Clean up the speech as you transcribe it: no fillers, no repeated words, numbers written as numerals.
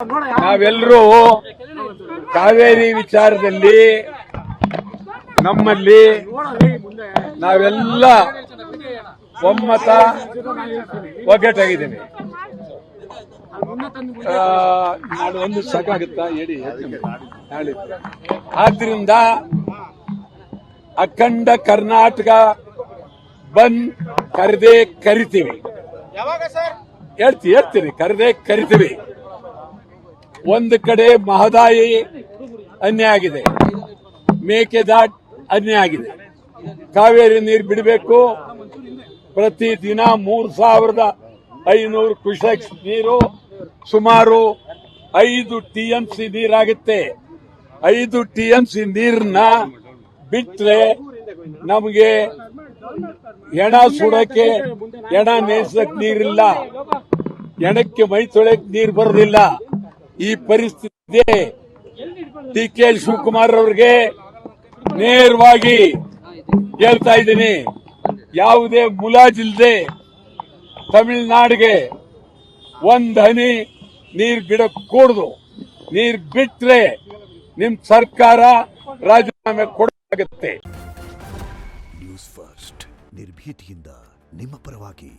ನಾವೆಲ್ಲರೂ ಕಾವೇರಿ ವಿಚಾರದಲ್ಲಿ ನಮ್ಮಲ್ಲಿ ನಾವೆಲ್ಲ ಒಮ್ಮತ ಒಗ್ಗಟ್ಟಾಗಿದ್ದೇವೆ. ನಾಳೆ ಒಂದು ಸಾಕಾಗುತ್ತಾ ಹೇಳಿ. ಆದ್ರಿಂದ ಅಖಂಡ ಕರ್ನಾಟಕ ಬಂದ್ ಕರೆದೇ ಕರಿತೀವಿ. ಹೇಳ್ತೀನಿ ಕರೆದೇ ಕರಿತೀವಿ. ಒಂದು ಕಡೆ ಮಹದಾಯಿ ಅನ್ಯಾಯ ಆಗಿದೆ, ಮೇಕೆದಾಟ್ ಅನ್ಯಾಯ ಆಗಿದೆ. ಕಾವೇರಿ ನೀರು ಬಿಡಬೇಕು. ಪ್ರತಿದಿನ 3,500 ಕ್ಯೂಸೆಕ್ಸ್ ನೀರು, ಸುಮಾರು 5 TMC ನೀರಾಗುತ್ತೆ. 5 TMC ನೀರನ್ನ ಬಿಟ್ರೆ ನಮಗೆ ಹೆಣ ಸುಡಕ್ಕೆ, ಹೆಣ ನೇಸಕ್ ನೀರಿಲ್ಲ, ಹೆಣಕ್ಕೆ ಮೈ ತೊಳೆಕ್ ನೀರು ಬರೋದಿಲ್ಲ. ಈ ಪರಿಸ್ಥಿತಿ DK ಶಿವಕುಮಾರ್ ಅವರಿಗೆ ನೇರವಾಗಿ ಹೇಳ್ತಾ ಇದ್ದೀನಿ, ಯಾವುದೇ ಮುಲಾಜಿಲ್ಲದೆ ತಮಿಳುನಾಡಿಗೆ ಒಂದ್ ಹನಿ ನೀರ್ ಬಿಡக்கூಡದು. ನೀರ್ ಬಿಟ್ರೆ ನಿಮ್ ಸರ್ಕಾರ ರಾಜೀನಾಮೆ ಕೊಡಲಾಗುತ್ತೆ. ನ್ಯೂಸ್ ಫಸ್ಟ್ ನಿರ್ಭೀತಿಯಿಂದ ನಿಮ್ಮ ಪರವಾಗಿ.